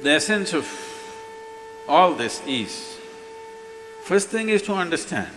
The essence of all this is, first thing is to understand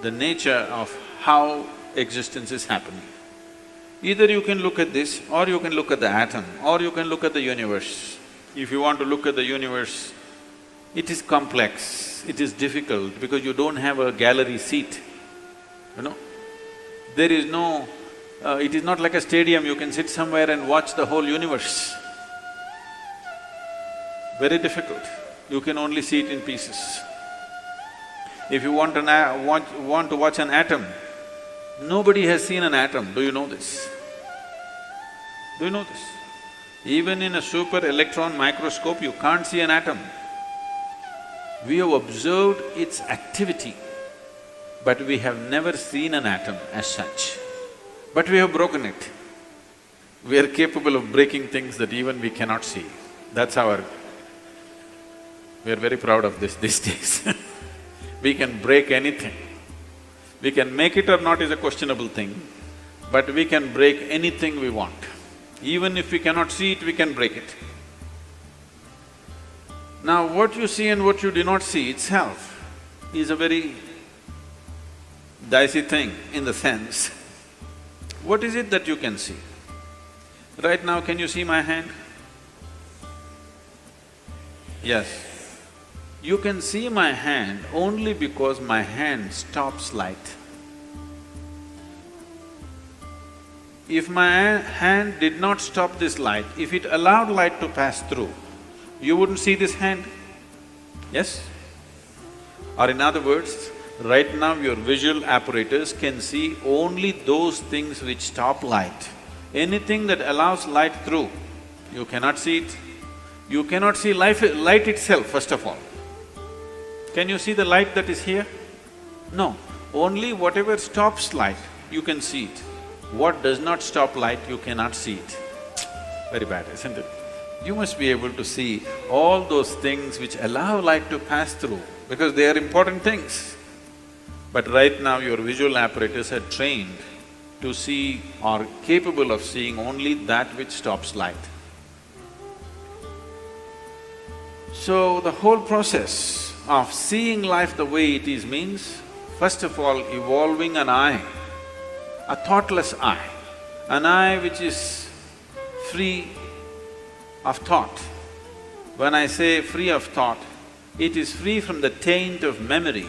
the nature of how existence is happening. Either you can look at this, or you can look at the atom, or you can look at the universe. If you want to look at the universe, it is complex, it is difficult because you don't have a gallery seat, you know. There is no… it is not like a stadium, you can sit somewhere and watch the whole universe. Very difficult, you can only see it in pieces. If you want to watch an atom, nobody has seen an atom, do you know this? Do you know this? Even in a super electron microscope, you can't see an atom. We have observed its activity, but we have never seen an atom as such. But we have broken it. We are capable of breaking things that even we cannot see. That's our… we are very proud of this these days. We can break anything. We can make it or not is a questionable thing, but we can break anything we want. Even if we cannot see it, we can break it. Now, what you see and what you do not see itself is a very dicey thing in the sense, what is it that you can see? Right now, can you see my hand? Yes. You can see my hand only because my hand stops light. If my hand did not stop this light, if it allowed light to pass through, you wouldn't see this hand, yes? Or in other words, right now your visual apparatus can see only those things which stop light. Anything that allows light through, you cannot see it. You cannot see light itself, first of all. Can you see the light that is here? No, only whatever stops light, you can see it. What does not stop light, you cannot see it. Very bad, isn't it? You must be able to see all those things which allow light to pass through, because they are important things. But right now your visual apparatus are trained to see or capable of seeing only that which stops light. So the whole process of seeing life the way it is means, first of all, evolving an eye, a thoughtless eye, an eye which is free of thought. When I say free of thought, it is free from the taint of memory.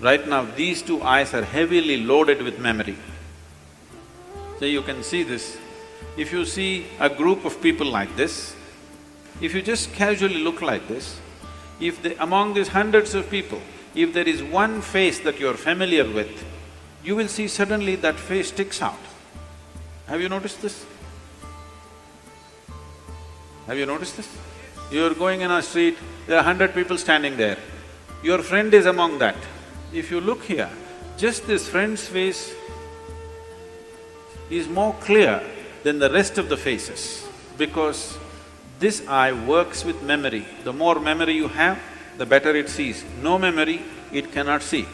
Right now, these two eyes are heavily loaded with memory. So you can see this. If you see a group of people like this, if you just casually look like this, among these hundreds of people, if there is one face that you're familiar with, you will see suddenly that face sticks out. Have you noticed this? Have you noticed this? You're going in a street, there are 100 people standing there. Your friend is among that. If you look here, just this friend's face is more clear than the rest of the faces, because this eye works with memory. The more memory you have, the better it sees. No memory, it cannot see.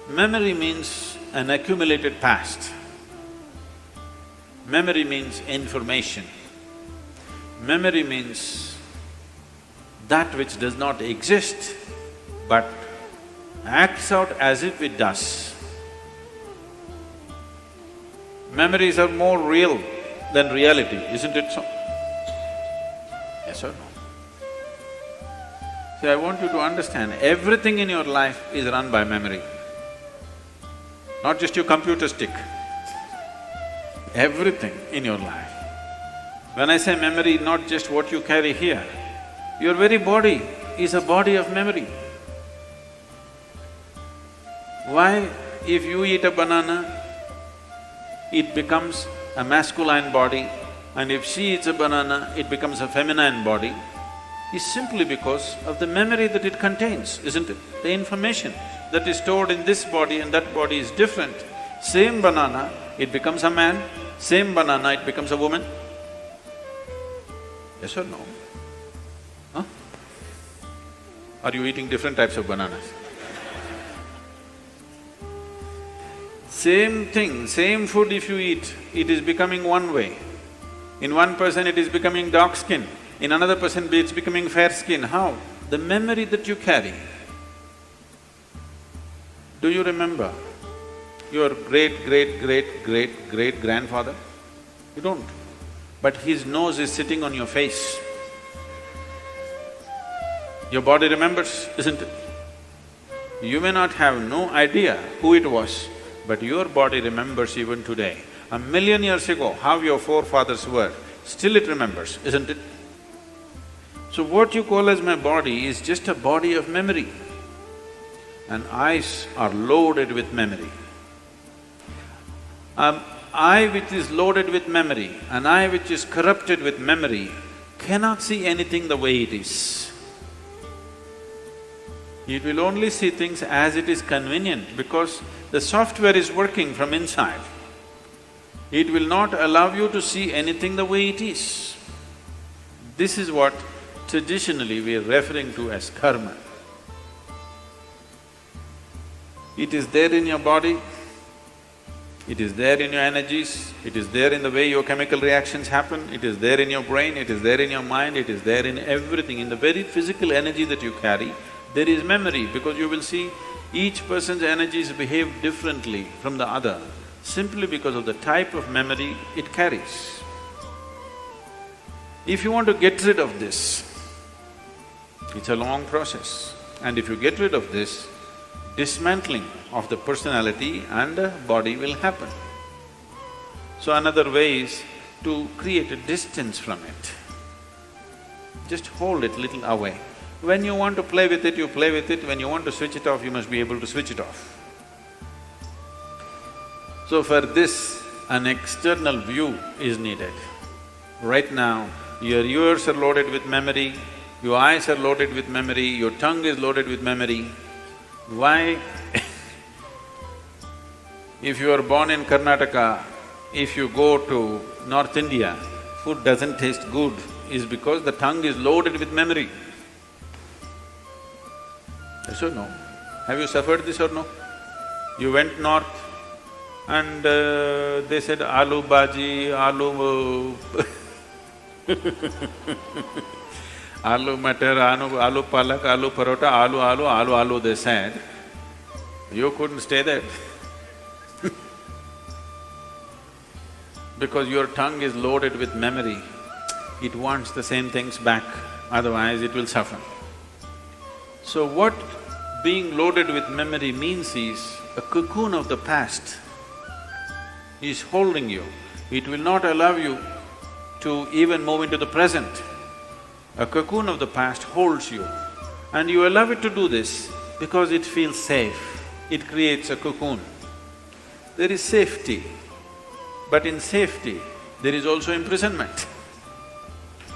Memory means an accumulated past. Memory means information. Memory means that which does not exist but acts out as if it does. Memories are more real than reality, isn't it so? Yes or no? See, I want you to understand, everything in your life is run by memory. Not just your computer stick, everything in your life. When I say memory, not just what you carry here, your very body is a body of memory. Why? If you eat a banana, it becomes a masculine body, and if she eats a banana, it becomes a feminine body, is simply because of the memory that it contains, isn't it? The information that is stored in this body and that body is different. Same banana, it becomes a man, same banana, it becomes a woman. Yes or no? Huh? Are you eating different types of bananas? Same thing, same food if you eat, it is becoming one way. In one person it is becoming dark skin, in another person it's becoming fair skin. How? The memory that you carry. Do you remember your great-great-great-great-great-grandfather? You don't. But his nose is sitting on your face. Your body remembers, isn't it? You may not have no idea who it was, but your body remembers even today. 1,000,000 years ago, how your forefathers were, still it remembers, isn't it? So what you call as my body is just a body of memory. And eyes are loaded with memory. An eye which is loaded with memory, an eye which is corrupted with memory, cannot see anything the way it is. It will only see things as it is convenient because the software is working from inside. It will not allow you to see anything the way it is. This is what traditionally we are referring to as karma. It is there in your body, it is there in your energies, it is there in the way your chemical reactions happen, it is there in your brain, it is there in your mind, it is there in everything. In the very physical energy that you carry, there is memory, because you will see each person's energies behave differently from the other simply because of the type of memory it carries. If you want to get rid of this, it's a long process, and if you get rid of this, dismantling of the personality and the body will happen. So another way is to create a distance from it. Just hold it little away. When you want to play with it, you play with it. When you want to switch it off, you must be able to switch it off. So for this, an external view is needed. Right now, your ears are loaded with memory, your eyes are loaded with memory, your tongue is loaded with memory. Why? If you are born in Karnataka, if you go to North India, food doesn't taste good, is because the tongue is loaded with memory. Yes or no? Have you suffered this or no? You went north and they said aloo bhaji, aloo aloo matar, aloo palak, aloo parota, aloo, they said. You couldn't stay there because your tongue is loaded with memory. It wants the same things back, otherwise it will suffer. So what being loaded with memory means is a cocoon of the past is holding you. It will not allow you to even move into the present. A cocoon of the past holds you, and you allow it to do this because it feels safe. It creates a cocoon. There is safety, but in safety, there is also imprisonment.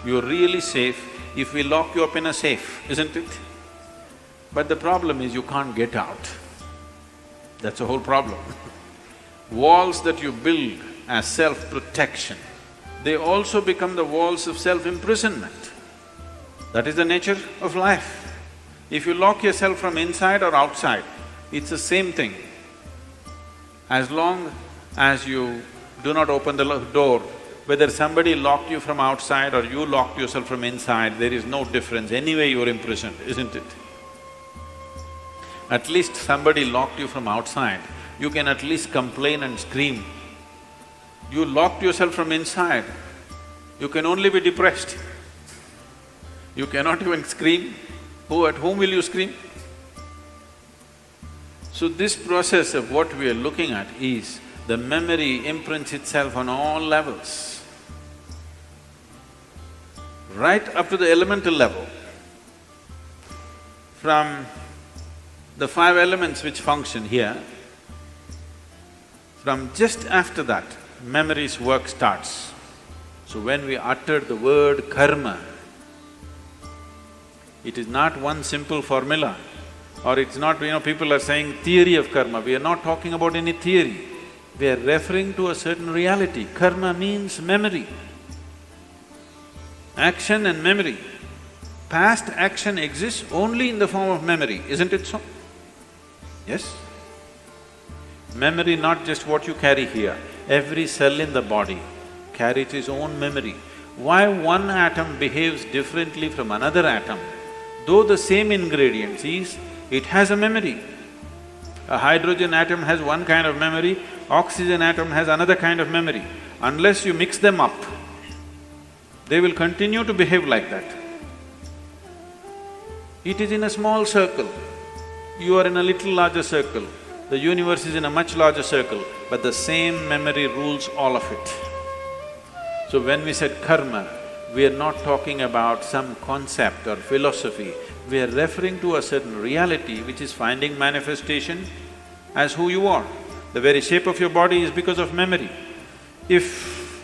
You're really safe if we lock you up in a safe, isn't it? But the problem is you can't get out. That's the whole problem. Walls that you build as self-protection, they also become the walls of self-imprisonment. That is the nature of life. If you lock yourself from inside or outside, it's the same thing. As long as you do not open the door, whether somebody locked you from outside or you locked yourself from inside, there is no difference. Anyway, you're imprisoned, isn't it? At least somebody locked you from outside, you can at least complain and scream. You locked yourself from inside, you can only be depressed. You cannot even scream. At whom will you scream? So this process of what we are looking at is the memory imprints itself on all levels, right up to the elemental level. From the 5 elements which function here, from just after that, memory's work starts. So when we utter the word karma, it is not one simple formula, or it's not, people are saying theory of karma. We are not talking about any theory. We are referring to a certain reality. Karma means memory, action and memory. Past action exists only in the form of memory, isn't it so? Yes? Memory, not just what you carry here. Every cell in the body carries its own memory. Why one atom behaves differently from another atom? Though the same ingredients is, it has a memory. A hydrogen atom has one kind of memory, oxygen atom has another kind of memory. Unless you mix them up, they will continue to behave like that. It is in a small circle, you are in a little larger circle, the universe is in a much larger circle, but the same memory rules all of it. So when we said karma, we are not talking about some concept or philosophy, we are referring to a certain reality which is finding manifestation as who you are. The very shape of your body is because of memory. If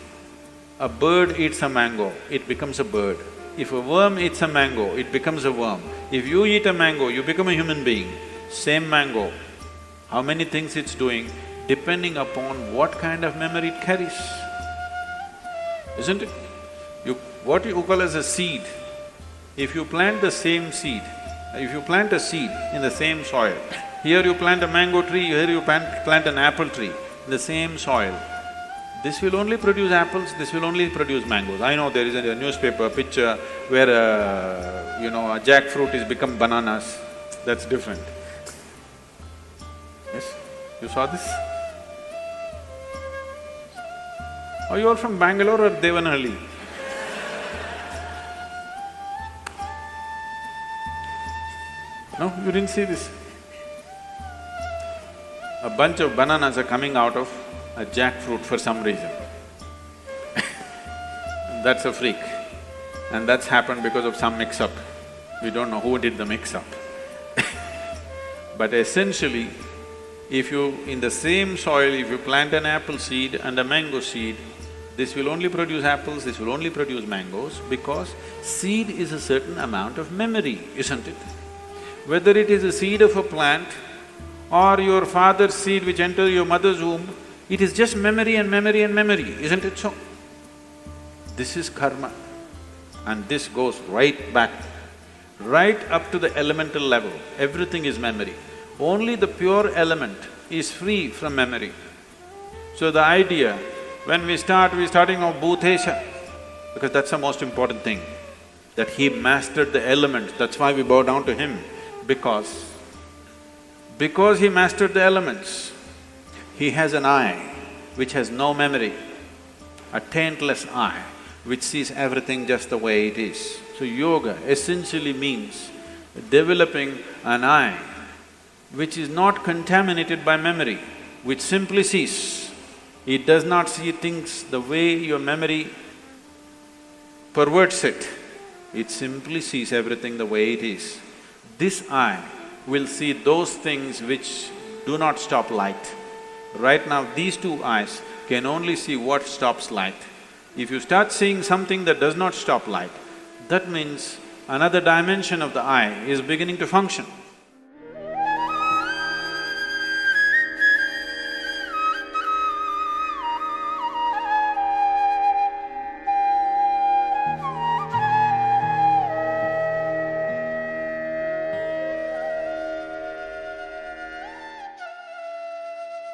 a bird eats a mango, it becomes a bird. If a worm eats a mango, it becomes a worm. If you eat a mango, you become a human being. Same mango, how many things it's doing, depending upon what kind of memory it carries, isn't it? What you call as a seed, if you plant the same seed, if you plant a seed in the same soil, here you plant a mango tree, here you plant an apple tree in the same soil, this will only produce apples, this will only produce mangoes. I know there is a newspaper picture where a jackfruit is become bananas, that's different. Yes? You saw this? Are you all from Bangalore or Devanahalli? No, you didn't see this? A bunch of bananas are coming out of a jackfruit for some reason. That's a freak. And that's happened because of some mix-up. We don't know who did the mix-up. But essentially, if you… in the same soil, if you plant an apple seed and a mango seed, this will only produce apples, this will only produce mangoes, because seed is a certain amount of memory, isn't it? Whether it is a seed of a plant or your father's seed which enters your mother's womb, it is just memory and memory and memory, isn't it so? This is karma, and this goes right back, right up to the elemental level, everything is memory. Only the pure element is free from memory. So the idea, when we're starting off Bhutesha, because that's the most important thing, that he mastered the elements, that's why we bow down to him, because he mastered the elements, he has an eye which has no memory, a taintless eye which sees everything just the way it is. So yoga essentially means developing an eye which is not contaminated by memory, which simply sees. It does not see things the way your memory perverts it, it simply sees everything the way it is. This eye will see those things which do not stop light. Right now, these two eyes can only see what stops light. If you start seeing something that does not stop light, that means another dimension of the eye is beginning to function.